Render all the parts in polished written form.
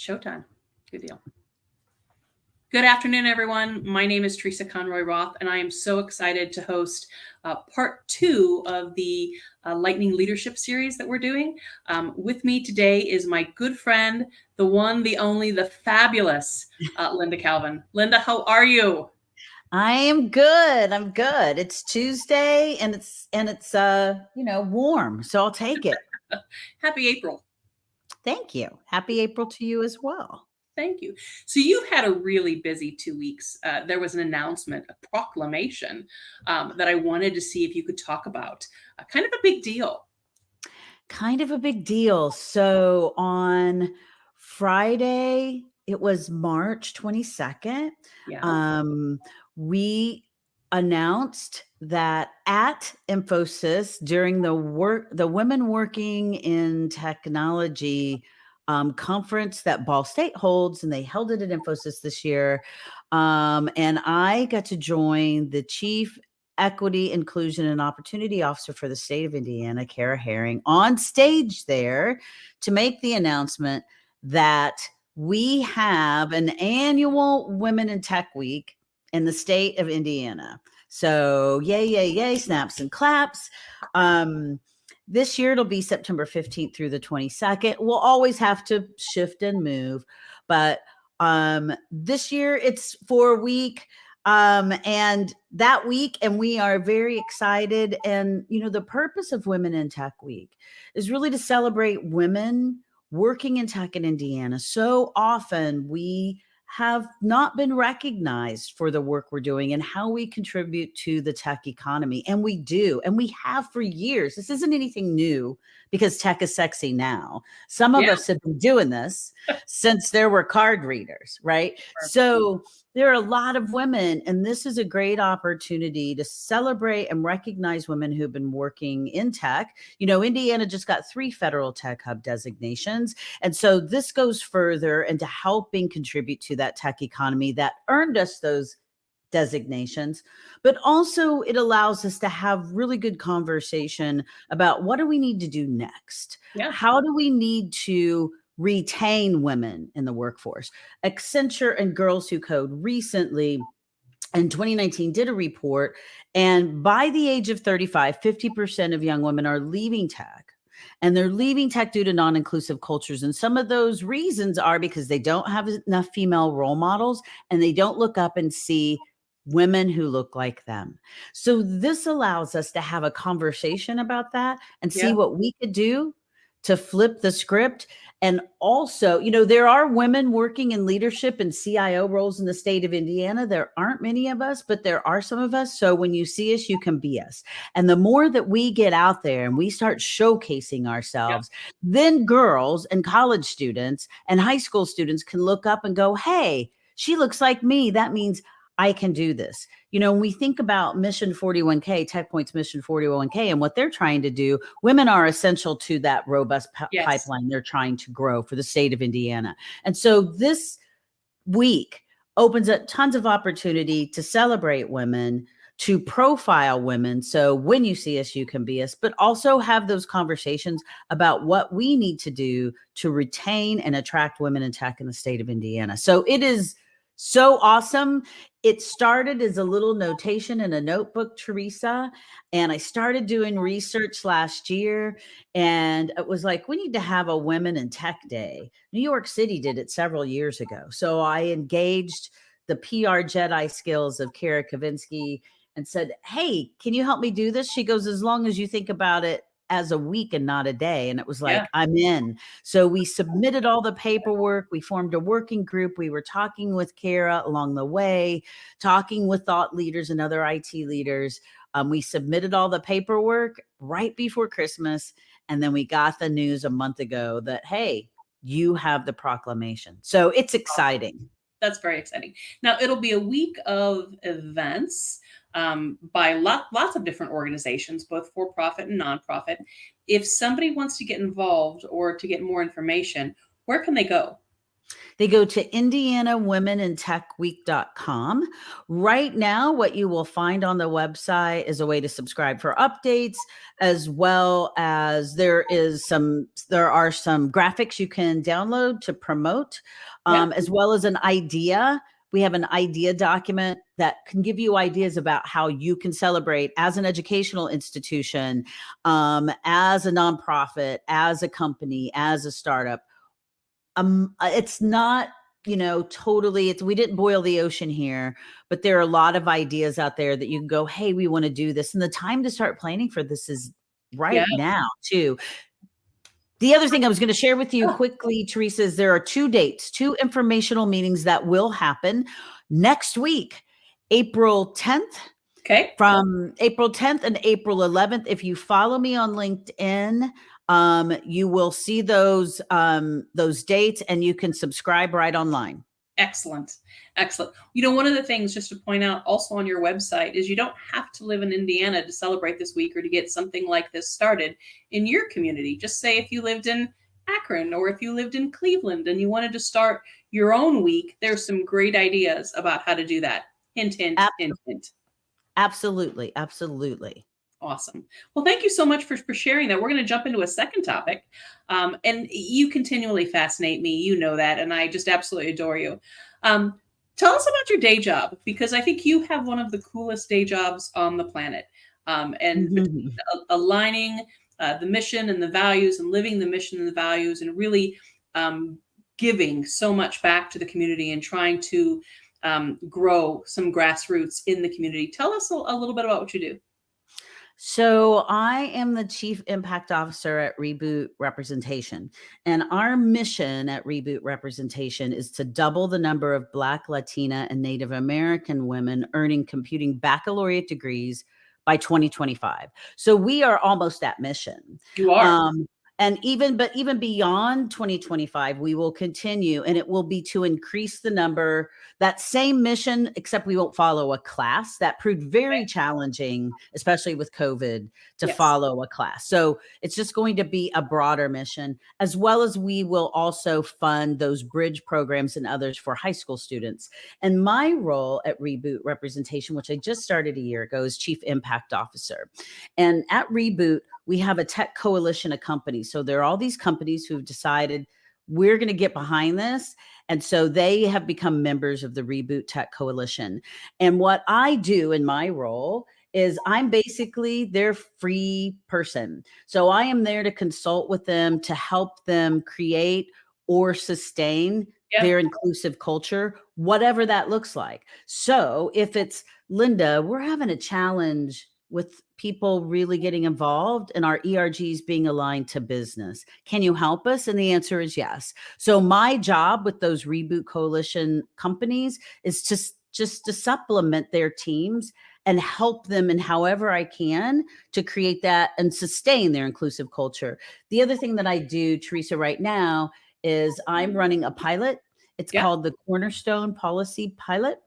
Showtime. Good deal. Good afternoon, everyone. My name is Teresa Conroy-Roth, and I am so excited to host part 2 of the Lightning Leadership series that we're doing. With me today is my good friend, the one, the only, the fabulous Linda Calvin. Linda, how are you? I am good. I'm good. It's Tuesday and it's warm, so I'll take it. Happy April. Thank you. Happy April to you as well. Thank you. So you've had a really busy 2 weeks. There was an announcement, a proclamation that I wanted to see if you could talk about. Kind of a big deal. Kind of a big deal. So on Friday, it was March 22nd. Yeah. We announced that at Infosys during the Women Working in Technology conference that Ball State holds, and they held it at Infosys this year. And I got to join the Chief Equity, Inclusion, and Opportunity Officer for the state of Indiana, Kara Herring, on stage there to make the announcement that we have an annual Women in Tech Week in the state of Indiana. So yay, yay, yay, snaps and claps. This year it'll be September 15th through the 22nd. We'll always have to shift and move, but this year it's for a week. And that week, and we are very excited. And, the purpose of Women in Tech Week is really to celebrate women working in tech in Indiana. So often we have not been recognized for the work we're doing and how we contribute to the tech economy. And we do, and we have for years. This isn't anything new because tech is sexy now. Some of us have been doing this since there were card readers, right? Perfect. So there are a lot of women, and this is a great opportunity to celebrate and recognize women who've been working in tech. Indiana just got 3 federal tech hub designations. And so this goes further into helping contribute to that tech economy that earned us those designations, but also it allows us to have really good conversation about what do we need to do next? Yeah. How do we need to retain women in the workforce? Accenture and Girls Who Code recently in 2019 did a report, and by the age of 35, 50% of young women are leaving tech. And they're leaving tech due to non-inclusive cultures. And some of those reasons are because they don't have enough female role models and they don't look up and see women who look like them. So this allows us to have a conversation about that and see what we could do to flip the script. And also, there are women working in leadership and CIO roles in the state of Indiana. There aren't many of us, but there are some of us. So when you see us, you can be us. And the more that we get out there and we start showcasing ourselves, then girls and college students and high school students can look up and go, hey, she looks like me. That means I can do this. When we think about Mission 41K, TechPoint's Mission 41K, and what they're trying to do, women are essential to that robust pipeline they're trying to grow for the state of Indiana. And so this week opens up tons of opportunity to celebrate women, to profile women. So when you see us, you can be us, but also have those conversations about what we need to do to retain and attract women in tech in the state of Indiana. So it is so awesome. It started as a little notation in a notebook, Teresa, and I started doing research last year, and it was like, we need to have a Women in Tech Day. New York City did it several years ago. So I engaged the PR Jedi skills of Kara Kavinsky and said, hey, can you help me do this? She goes, as long as you think about it as a week and not a day. And it was like, I'm in. So we submitted all the paperwork. We formed a working group. We were talking with Kara along the way, talking with thought leaders and other IT leaders. We submitted all the paperwork right before Christmas. And then we got the news a month ago that, hey, you have the proclamation. So it's exciting. That's very exciting. Now, it'll be a week of events by lots of different organizations, both for-profit and nonprofit. If somebody wants to get involved or to get more information, where can they go? They go to indianawomenintechweek.com. Right now, what you will find on the website is a way to subscribe for updates, as well as there are some graphics you can download to promote, Yeah. as well as an idea. We have an idea document that can give you ideas about how you can celebrate as an educational institution, as a nonprofit, as a company, as a startup. It's not, totally, we didn't boil the ocean here, but there are a lot of ideas out there that you can go, hey, we want to do this. And the time to start planning for this is Yeah. right now, too. The other thing I was going to share with you quickly, Teresa, is there are two informational meetings that will happen next week, April 10th. Okay. From April 10th and April 11th. If you follow me on LinkedIn, you will see those dates, and you can subscribe right online. Excellent. Excellent. One of the things just to point out also on your website is you don't have to live in Indiana to celebrate this week or to get something like this started in your community. Just say if you lived in Akron or if you lived in Cleveland and you wanted to start your own week, there's some great ideas about how to do that. Hint, hint, hint, hint. Absolutely. Absolutely. Awesome. Well, thank you so much for sharing that. We're going to jump into a second topic. And you continually fascinate me. You know that. And I just absolutely adore you. Tell us about your day job, because I think you have one of the coolest day jobs on the planet. And aligning the mission and the values and living the mission and the values and really giving so much back to the community and trying to grow some grassroots in the community. Tell us a little bit about what you do. So I am the Chief Impact Officer at Reboot Representation. And our mission at Reboot Representation is to double the number of Black, Latina, and Native American women earning computing baccalaureate degrees by 2025. So we are almost at mission. You are. And even beyond 2025, we will continue, and it will be to increase the number, that same mission, except we won't follow a class. That proved very challenging, especially with COVID, to follow a class. So it's just going to be a broader mission, as well as we will also fund those bridge programs and others for high school students. And my role at Reboot Representation, which I just started a year ago, is Chief Impact Officer. And at Reboot, we have a tech coalition of companies. So there are all these companies who've decided we're going to get behind this. And so they have become members of the Reboot Tech Coalition. And what I do in my role is I'm basically their free person. So I am there to consult with them, to help them create or sustain their inclusive culture, whatever that looks like. So if it's, Linda, we're having a challenge with people really getting involved and our ERGs being aligned to business. Can you help us? And the answer is yes. So my job with those Reboot Coalition companies is just to supplement their teams and help them in however I can to create that and sustain their inclusive culture. The other thing that I do, Teresa, right now is I'm running a pilot. It's called the Cornerstone Policy Pilot.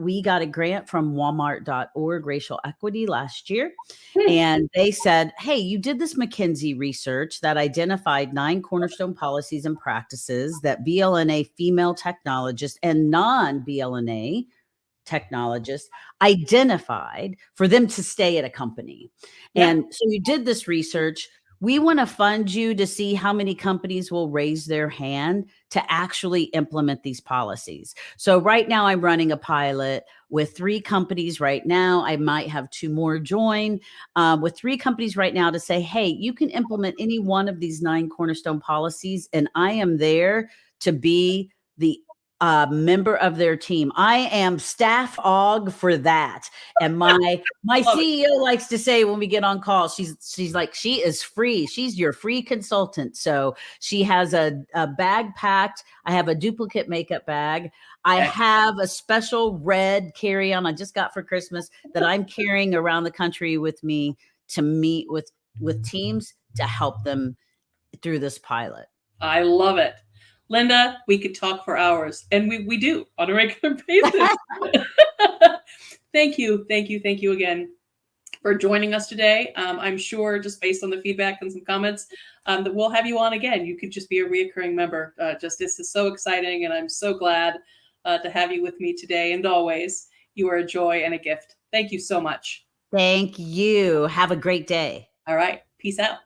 We got a grant from Walmart.org Racial Equity last year. And they said, hey, you did this McKinsey research that identified 9 cornerstone policies and practices that BLNA female technologists and non-BLNA technologists identified for them to stay at a company. And so you did this research. We want to fund you to see how many companies will raise their hand to actually implement these policies. So right now I'm running a pilot with 3 companies right now. I might have 2 more join with 3 companies right now to say, hey, you can implement any one of these 9 cornerstone policies. And I am there to be the member of their team. I am staff aug for that. And my CEO likes to say when we get on calls, she's like, she is free. She's your free consultant. So she has a bag packed. I have a duplicate makeup bag. I have a special red carry-on I just got for Christmas that I'm carrying around the country with me to meet with teams to help them through this pilot. I love it. Linda, we could talk for hours, and we do on a regular basis. Thank you again for joining us today. I'm sure, just based on the feedback and some comments, that we'll have you on again. You could just be a reoccurring member. Just this is so exciting, and I'm so glad to have you with me today. And always, you are a joy and a gift. Thank you so much. Thank you. Have a great day. All right. Peace out.